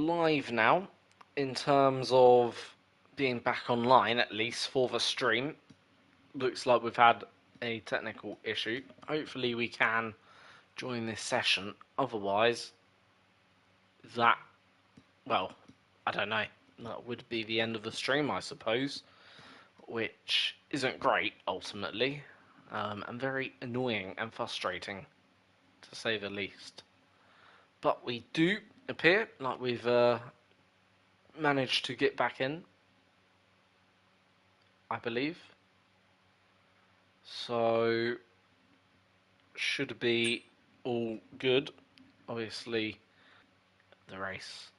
live now in terms of being back online, at least for the stream. Looks like we've had a technical issue. Hopefully we can join this session. Otherwise, well, I don't know. That would be the end of the stream, I suppose, which isn't great, ultimately, and very annoying and frustrating, to say the least. But we do appear like we've managed to get back in, I believe. So, should be all good. Obviously, the race.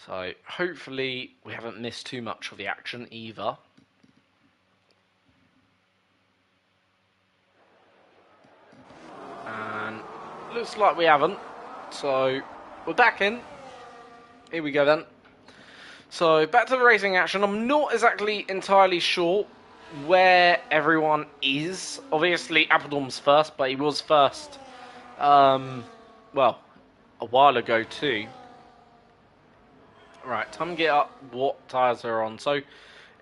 So, hopefully, we haven't missed too much of the action either. And looks like we haven't. So, we're back in. Here we go then. So, back to the racing action. I'm not exactly entirely sure where everyone is. Obviously, Appledom's first, but he was first, well, a while ago too. Right, time to get up what tyres are on. So,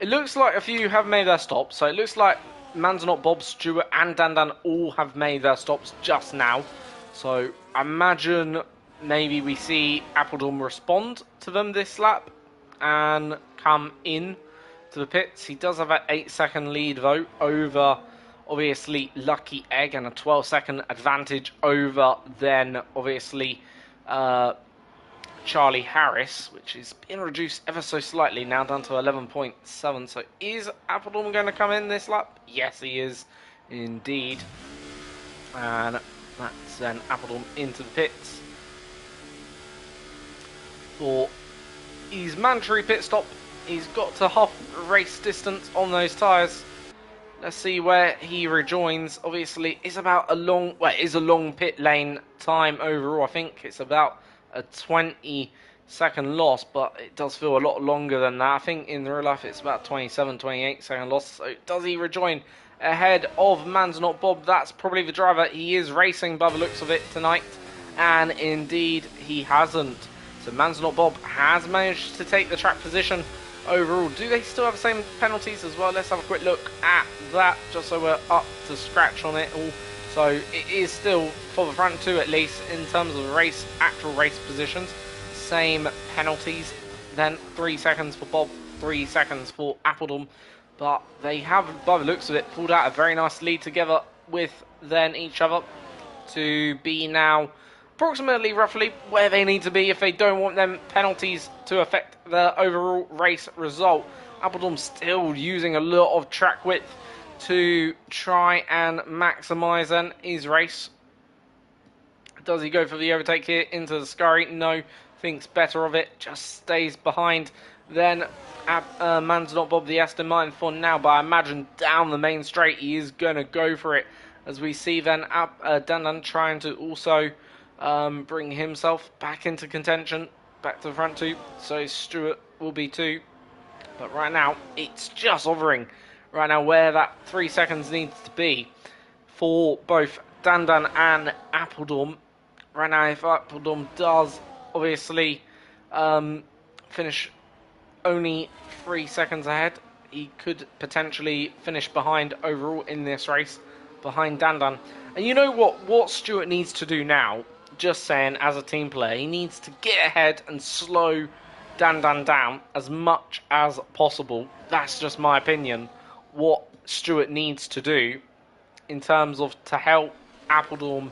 it looks like a few have made their stops. So, it looks like Manzanos, Bob, Stewart, and Dan all have made their stops just now. So, I imagine maybe we see Appledom respond to them this lap and come in to the pits. He does have an 8-second lead though over obviously Lucky Egg, and a 12-second advantage over then obviously Charlie Harris, which is being reduced ever so slightly now down to 11.7. So is Appledom going to come in this lap? Yes, he is indeed. And that's then Appledom into the pits for his mandatory pit stop. He's got to half race distance on those tyres. Let's see where he rejoins. Obviously, it's about a long, well, it is a long pit lane time overall. I think it's about a 20-second loss, but it does feel a lot longer than that. I think in real life it's about 27, 28-second loss. So does he rejoin ahead of Manzanos Bob? That's probably the driver. He is racing by the looks of it tonight, and indeed he hasn't. So Manzanos Bob has managed to take the track position overall. Do they still have the same penalties as well? Let's have a quick look at that, just so we're up to scratch on it all. So it is still for the front two at least in terms of race, actual race positions. Same penalties. Then 3 seconds for Bob, 3 seconds for Appledom. But they have, by the looks of it, pulled out a very nice lead together with then each other to be now approximately roughly where they need to be if they don't want them penalties to affect the overall race result. Appledom still using a lot of track width to try and maximise then his race. Does he go for the overtake here into the scurry? No, thinks better of it, just stays behind. Then Manzanos Bob the Aston Martin for now, but I imagine down the main straight he is going to go for it, as we see then Dan trying to also bring himself back into contention, back to the front two. So Stewart will be two, but right now it's just hovering right now where that 3 seconds needs to be for both Dan and Appledom. Right now, if Appledom does obviously finish only 3 seconds ahead, he could potentially finish behind overall in this race, behind Dan. And you know what Stewart needs to do now, just saying, as a team player, he needs to get ahead and slow Dan down as much as possible. That's just my opinion. What Stewart needs to do in terms of to help Appledom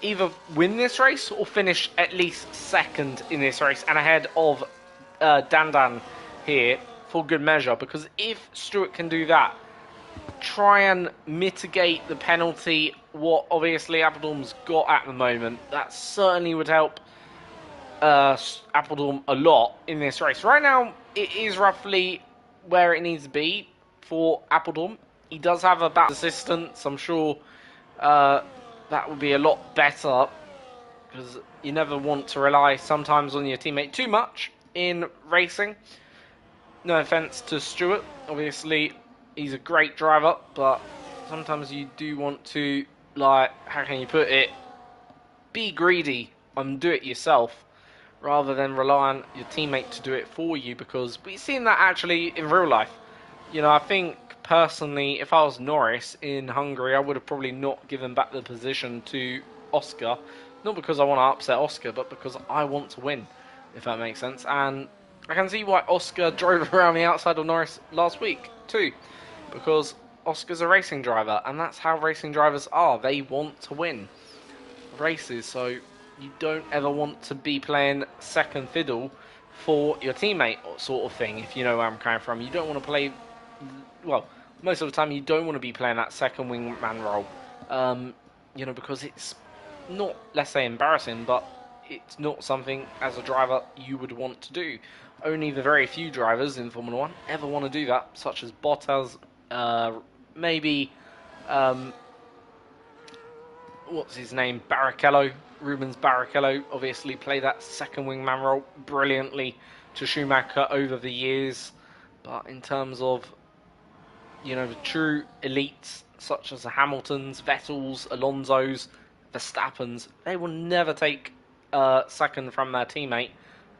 either win this race or finish at least second in this race and ahead of Dan here for good measure. Because if Stewart can do that, try and mitigate the penalty what obviously Appledom's got at the moment, that certainly would help Appledom a lot in this race. Right now it is roughly where it needs to be for Appledom. He does have a battle assistance. I'm sure that would be a lot better, because you never want to rely sometimes on your teammate too much in racing. No offense to Stewart, obviously he's a great driver, but sometimes you do want to, like, how can you put it, be greedy and do it yourself rather than rely on your teammate to do it for you, because we've seen that actually in real life. You know, I think personally, if I was Norris in Hungary, I would have probably not given back the position to Oscar. Not because I want to upset Oscar, but because I want to win, if that makes sense. And I can see why Oscar drove around the outside of Norris last week, too. Because Oscar's a racing driver, and that's how racing drivers are. They want to win races, so you don't ever want to be playing second fiddle for your teammate, sort of thing, if you know where I'm coming from. You don't want to play, well, most of the time you don't want to be playing that second wingman role, you know, because it's not, let's say, embarrassing, but it's not something as a driver you would want to do. Only the very few drivers in Formula 1 ever want to do that, such as Bottas, maybe, what's his name, Barrichello, Rubens Barrichello, obviously played that second wingman role brilliantly to Schumacher over the years. But in terms of, you know, the true elites, such as the Hamiltons, Vettels, Alonsos, Verstappens, they will never take second from their teammate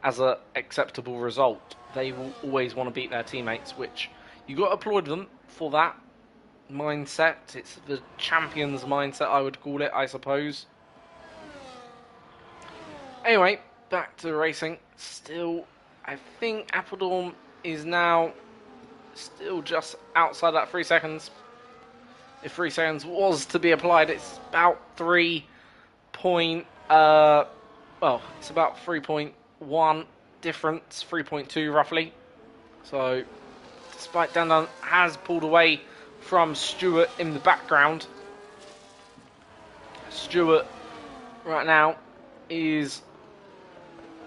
as an acceptable result. They will always want to beat their teammates, which you got to applaud them for that mindset. It's the champion's mindset, I would call it, I suppose. Anyway, back to racing. Still, I think Appledorn is now still just outside that 3 seconds. If 3 seconds was to be applied, it's about 3 point, well, it's about 3.1 difference, 3.2 roughly. So, despite Dan has pulled away from Stewart in the background, Stewart right now is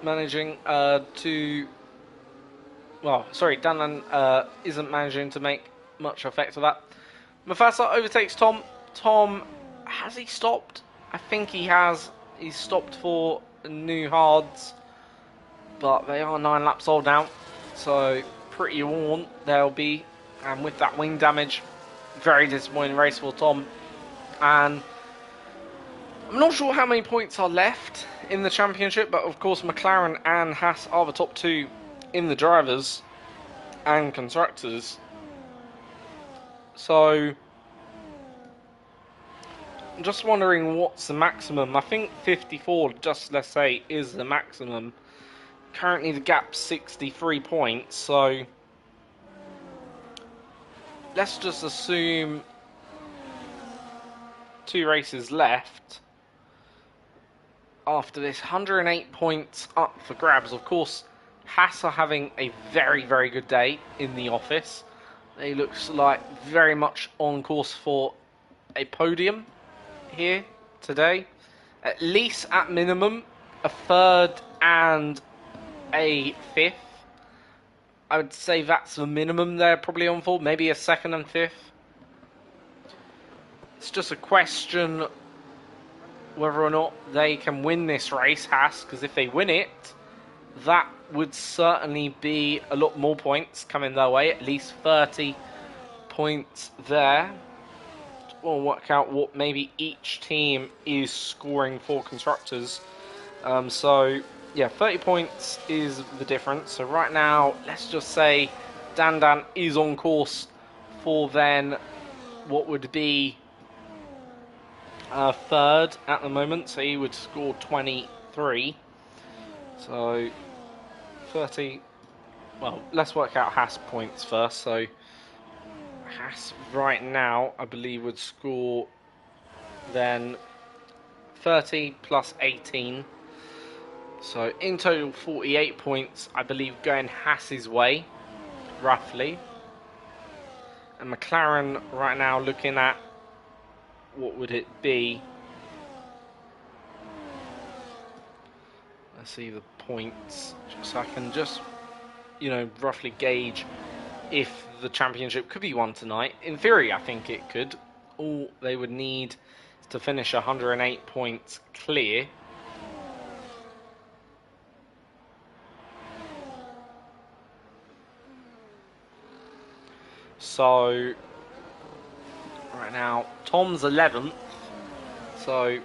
managing to, well, sorry, Dan isn't managing to make much effect of that. Mufasa overtakes Tom. Tom, has he stopped? I think he has. He's stopped for new hards, but they are 9 laps old now, so pretty worn they'll be. And with that wing damage, very disappointing race for Tom. And I'm not sure how many points are left in the championship, but of course McLaren and Haas are the top 2 in the drivers and constructors. So I'm just wondering what's the maximum. I think 54, just let's say, is the maximum. Currently the gap's 63 points, so let's just assume 2 races left. After this, 108 points up for grabs. Of course, Haas are having a very, very good day in the office. They look like very much on course for a podium here today. At least, at minimum, a 3rd and a 5th. I would say that's the minimum they're probably on for. Maybe a 2nd and 5th. It's just a question whether or not they can win this race, Haas, because if they win it, that would certainly be a lot more points coming their way, at least 30 points there. We'll work out what maybe each team is scoring for constructors. So, yeah, 30 points is the difference. So right now, let's just say Dan is on course for then what would be 3rd at the moment, so he would score 23. So 30. Well, let's work out Haas points first. So Haas right now, I believe, would score then 30 plus 18. So in total 48 points, I believe, going Haas's way, roughly. And McLaren right now looking at, what would it be? Let's see the points, so I can just, you know, roughly gauge if the championship could be won tonight. In theory, I think it could. All they would need is to finish 108 points clear. So right now, Tom's 11th. So,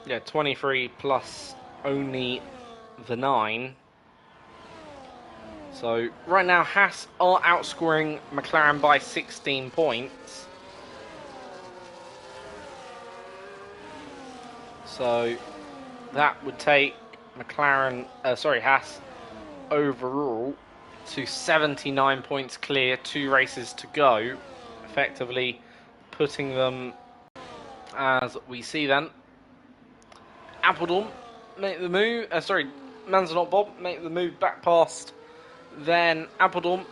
yeah, 23 plus only the 9. So right now Haas are outscoring McLaren by 16 points. So that would take Haas overall to 79 points clear, 2 races to go, effectively putting them as we see then. Appledorn make the move, Monza not Bob make the move back past then Appledorn.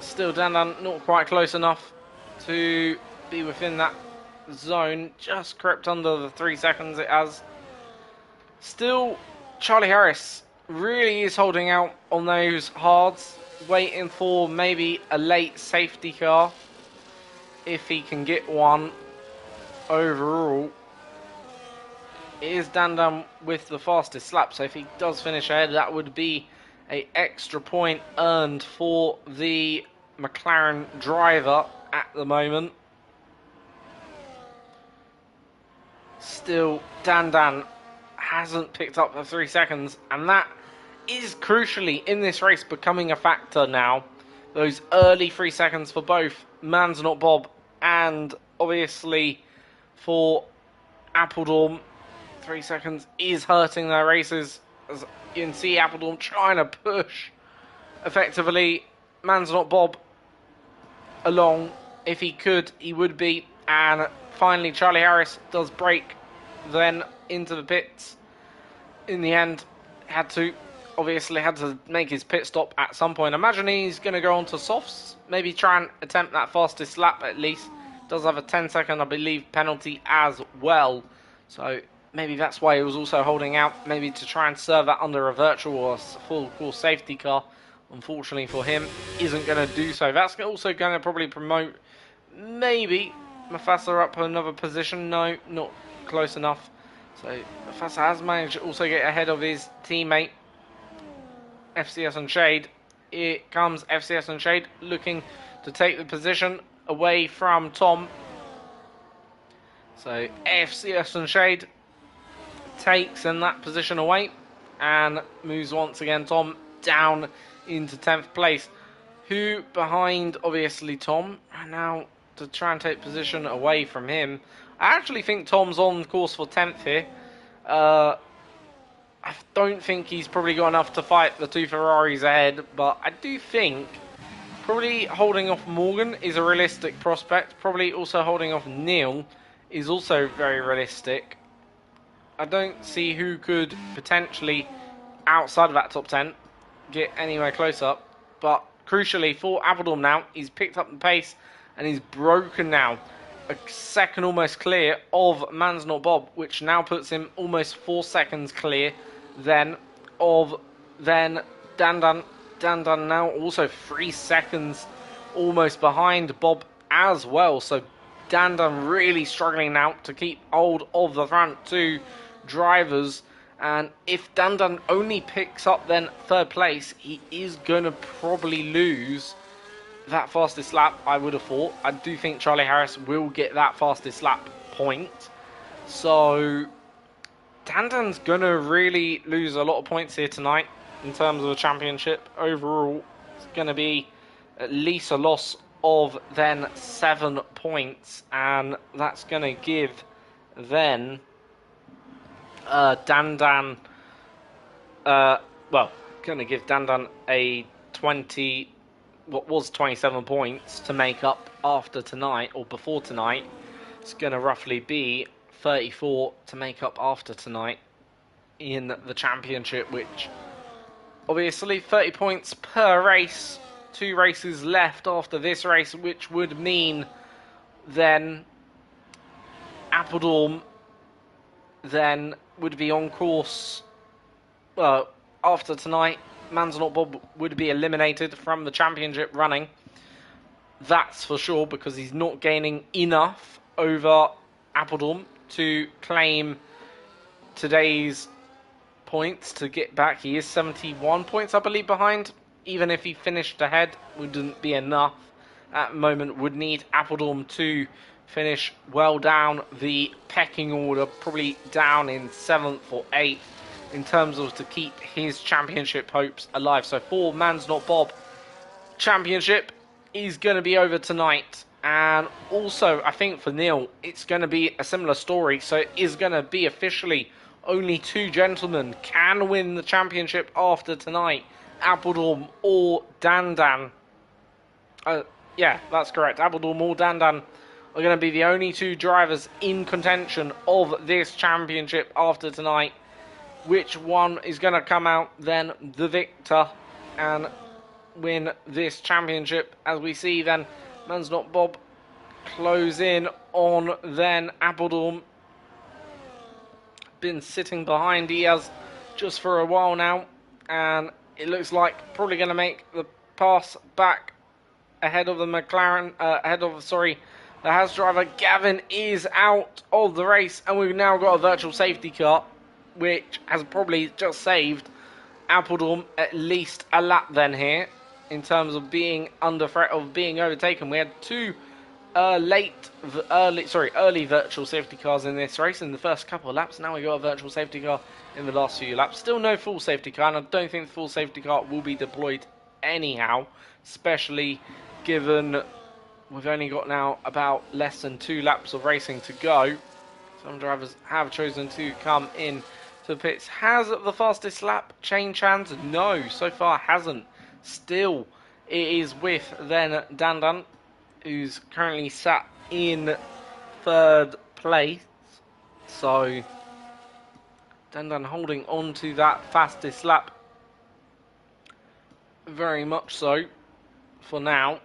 Still Dan not quite close enough to be within that zone, just crept under the 3 seconds it has. Still, Charlie Harris really is holding out on those hards, waiting for maybe a late safety car, if he can get one. Overall, it is Dan with the fastest lap, so if he does finish ahead, that would be an extra point earned for the McLaren driver at the moment. Still, Dan hasn't picked up the 3 seconds, and that is crucially in this race becoming a factor now. Those early 3 seconds for both Man's Not Bob and obviously for Appledorn, 3 seconds is hurting their races. As you can see, Appledorn trying to push effectively Man's Not Bob along. If he could, he would be. And finally, Charlie Harris does break then into the pits. In the end, had to make his pit stop at some point. Imagine he's going to go on to softs, maybe try and attempt that fastest lap at least. Does have a 10-second, I believe, penalty as well. So maybe that's why he was also holding out, maybe to try and serve that under a virtual or full course safety car. Unfortunately for him, isn't going to do so. That's also going to probably promote maybe Mafasa up another position. No, not close enough. So Mafasa has managed to also get ahead of his teammate FCS and Shade. Here comes FCS and Shade looking to take the position away from Tom. So FCS and Shade takes in that position away and moves once again Tom down into 10th place. Who behind obviously Tom, and now to try and take position away from him. I actually think Tom's on course for 10th here. I don't think he's probably got enough to fight the 2 Ferraris ahead, but I do think probably holding off Morgan is a realistic prospect. Probably also holding off Neil is also very realistic. I don't see who could potentially, outside of that top 10, get anywhere close up. But crucially for Appledorn now, he's picked up the pace and he's broken now. A second almost clear of Man's Not Bob, which now puts him almost 4 seconds clear then of Dan now also 3 seconds almost behind Bob as well. So Dan really struggling now to keep hold of the front 2 drivers. And if Dan only picks up then 3rd place, he is going to probably lose that fastest lap, I would have thought. I do think Charlie Harris will get that fastest lap point. So Dan's going to really lose a lot of points here tonight in terms of the championship. Overall, it's going to be at least a loss of then 7 points. And that's going to give then going to give Dan a 27 points to make up after tonight, or before tonight. It's going to roughly be 34 to make up after tonight in the championship, which obviously 30 points per race, 2 races left after this race, which would mean then Appledorn then would be on course. Well, after tonight, Man's Not Bob would be eliminated from the championship running. That's for sure, because he's not gaining enough over Appledorn to claim today's points to get back. He is 71 points, I believe, behind. Even if he finished ahead, wouldn't be enough at the moment would need Appledorn to finish well down the pecking order, probably down in 7th or 8th in terms of to keep his championship hopes alive. So for Man's Not Bob, championship is going to be over tonight. And also, I think for Neil, it's going to be a similar story. So it is going to be officially only 2 gentlemen can win the championship after tonight. Appledorn or Dandan. Yeah, that's correct. Appledorn or Dandan are going to be the only 2 drivers in contention of this championship after tonight. Which one is going to come out then the victor and win this championship? As we see then, Man's Not Bob close in on then Appledorn. Been sitting behind Diaz just for a while now, and it looks like probably going to make the pass back ahead of the McLaren, the Haas driver. Gavin is out of the race, and we've now got a virtual safety car, which has probably just saved Appledorn at least a lap then here, in terms of being under threat of being overtaken. We had 2 early virtual safety cars in this race in the first couple of laps. Now we got a virtual safety car in the last few laps. Still no full safety car, and I don't think the full safety car will be deployed anyhow, especially given we've only got now about less than 2 laps of racing to go. Some drivers have chosen to come in to the pits. Has the fastest lap changed hands? No, so far hasn't. Still, it is with then Dandan, who's currently sat in 3rd place. So, Dandan holding on to that fastest lap. Very much so for now.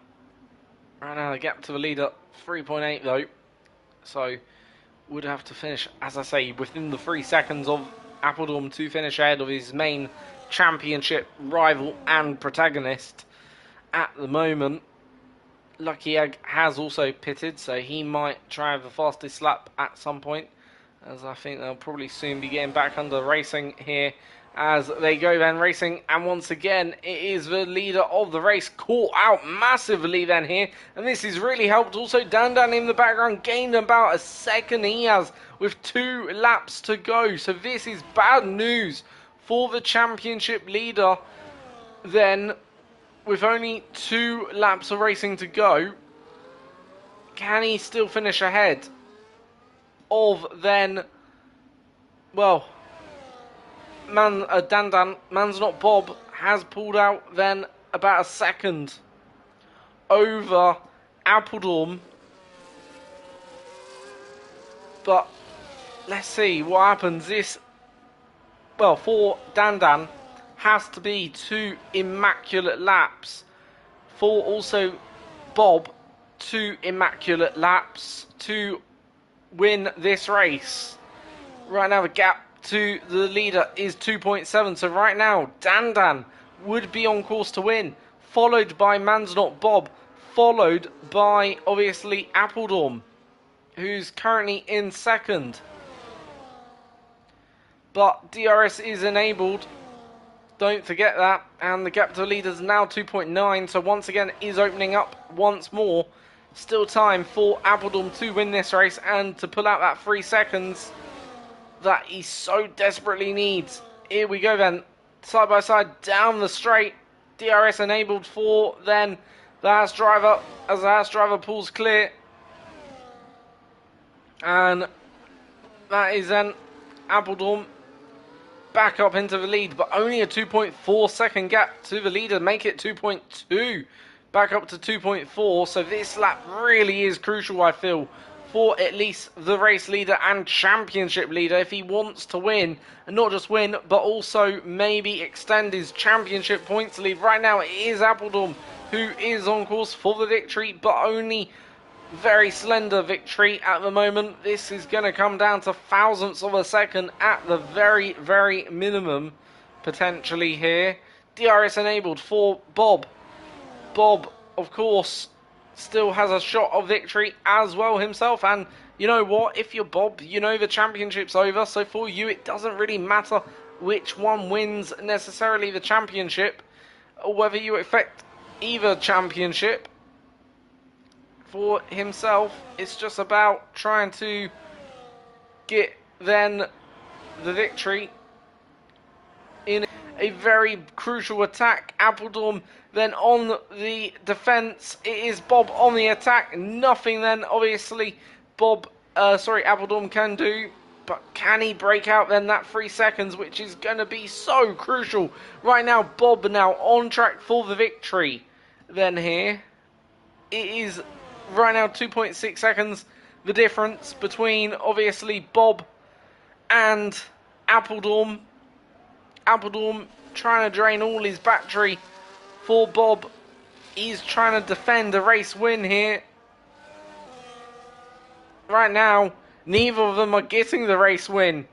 Right now, the gap to the leader, 3.8 though. So, would have to finish, as I say, within the 3 seconds of Appledorn to finish ahead of his main championship rival and protagonist at the moment. Lucky Egg has also pitted, so he might try the fastest lap at some point, as I think they'll probably soon be getting back under racing here as they go then racing. And once again, it is the leader of the race caught out massively then here, and this has really helped. Also, Dandan in the background gained about a second. He has with 2 laps to go, so this is bad news for the championship leader then. With only 2 laps of racing to go, can he still finish ahead of then, well, Dandan? Man's Not Bob has pulled out then about a second over Appledorn. But let's see what happens. This, well, for Dandan, has to be 2 immaculate laps. For also Bob, 2 immaculate laps to win this race. Right now the gap to the leader is 2.7. So right now Dandan would be on course to win, followed by Man's Not Bob, followed by obviously Appledorn, who's currently in 2nd. But DRS is enabled. Don't forget that, and the gap to the leader is now 2.9, so once again is opening up once more. Still time for Appledorn to win this race and to pull out that 3 seconds that he so desperately needs. Here we go then, side by side down the straight. DRS enabled for then the Haas driver, as the Haas driver pulls clear. And that is then Appledorn back up into the lead, but only a 2.4 second gap to the leader, make it 2.2, back up to 2.4. So this lap really is crucial, I feel, for at least the race leader and championship leader if he wants to win, and not just win but also maybe extend his championship points lead. Right now it is Appledorn who is on course for the victory, but only very slender victory at the moment. This is going to come down to thousandths of a second at the very, very minimum, potentially here. DRS enabled for Bob. Bob, of course, still has a shot of victory as well himself. And you know what? If you're Bob, you know the championship's over. So for you, it doesn't really matter which one wins necessarily the championship, or whether you expect either championship. for himself. It's just about trying to get then the victory in a very crucial attack. Appledorn then on the defence. It is Bob on the attack. Nothing then, obviously, Appledorn can do. But can he break out then that 3 seconds, which is going to be so crucial. Right now, Bob now on track for the victory. Then here, it is right now 2.6 seconds. The difference between, obviously, Bob and Appledorn. Appledorn trying to drain all his battery for Bob. He's trying to defend a race win here. Right now, neither of them are getting the race win.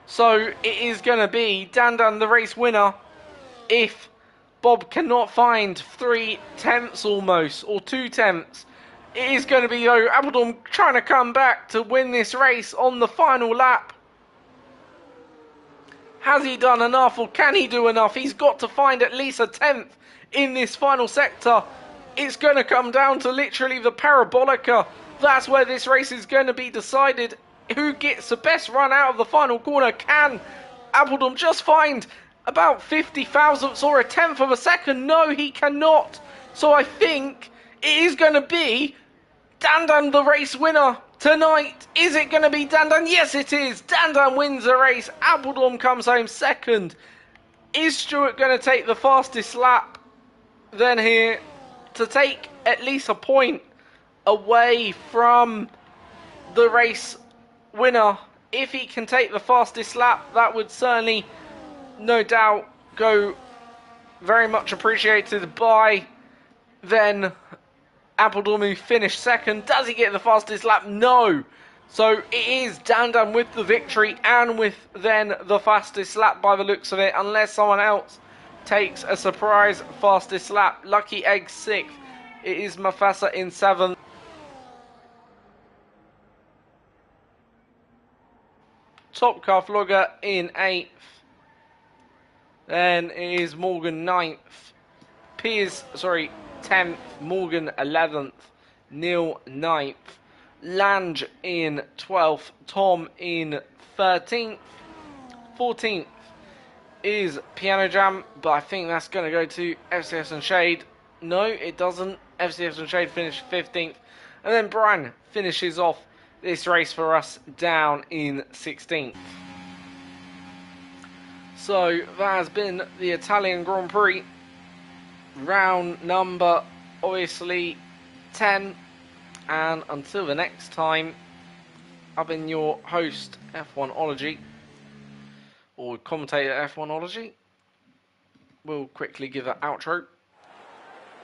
So it is going to be Dandan the race winner if Bob cannot find 3/10 almost, or 2/10. It is going to be, though, Appledorn trying to come back to win this race on the final lap. Has he done enough, or can he do enough? He's got to find at least a 10th in this final sector. It's going to come down to literally the Parabolica. That's where this race is going to be decided. Who gets the best run out of the final corner? Can Appledorn just find about 50 thousandths or a 10th of a second? No, he cannot. So I think it is going to be Dandan the race winner tonight. Is it going to be Dandan? Yes, it is. Dandan wins the race. Appledorn comes home second. Is Stewart going to take the fastest lap then here to take at least a point away from the race winner? If he can take the fastest lap, that would certainly, no doubt, go very much appreciated by then Appledorn, who finished second. Does he get the fastest lap? No. So it is Dandan with the victory and with then the fastest lap by the looks of it, unless someone else takes a surprise fastest lap. Lucky Egg 6th. It is Mafasa in 7th. Top Car Vlogger in 8th. Then it is Morgan 9th. Piers, 10th. Morgan 11th. Neil 9th. Lange in 12th. Tom in 13th. 14th is Piano Jam, but I think that's going to go to FCS and Shade. No, it doesn't. FCS and Shade finished 15th. And then Brian finishes off this race for us down in 16th. So that has been the Italian Grand Prix. Round number, obviously, 10. And until the next time, I've been your host, F1ology, or commentator F1ology. We'll quickly give an outro.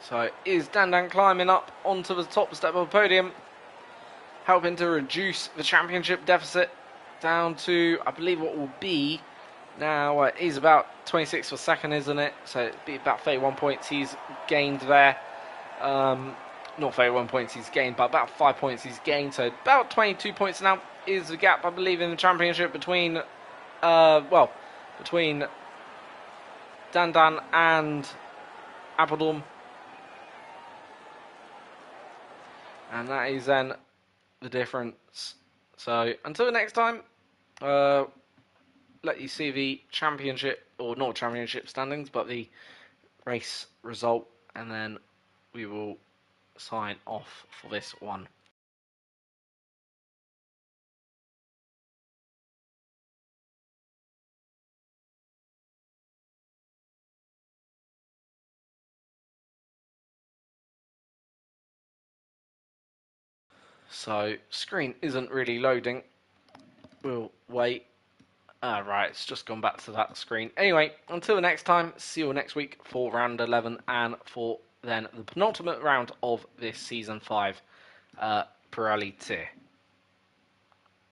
So, is Dandan climbing up onto the top step of the podium, helping to reduce the championship deficit down to, I believe, what will be now, it is about 26 for second, isn't it? So it'd be about 31 points he's gained there. Not 31 points he's gained, but about 5 points he's gained. So about 22 points now is the gap, I believe, in the championship between, between Dandan and Appledorn. And that is then the difference. So until the next time, let you see the championship, or not championship standings, but the race result, and then we will sign off for this one. So, screen isn't really loading. We'll wait. Right, it's just gone back to that screen. Anyway, until the next time, see you all next week for round 11 and for then the penultimate round of this season 5 Pirelli tier.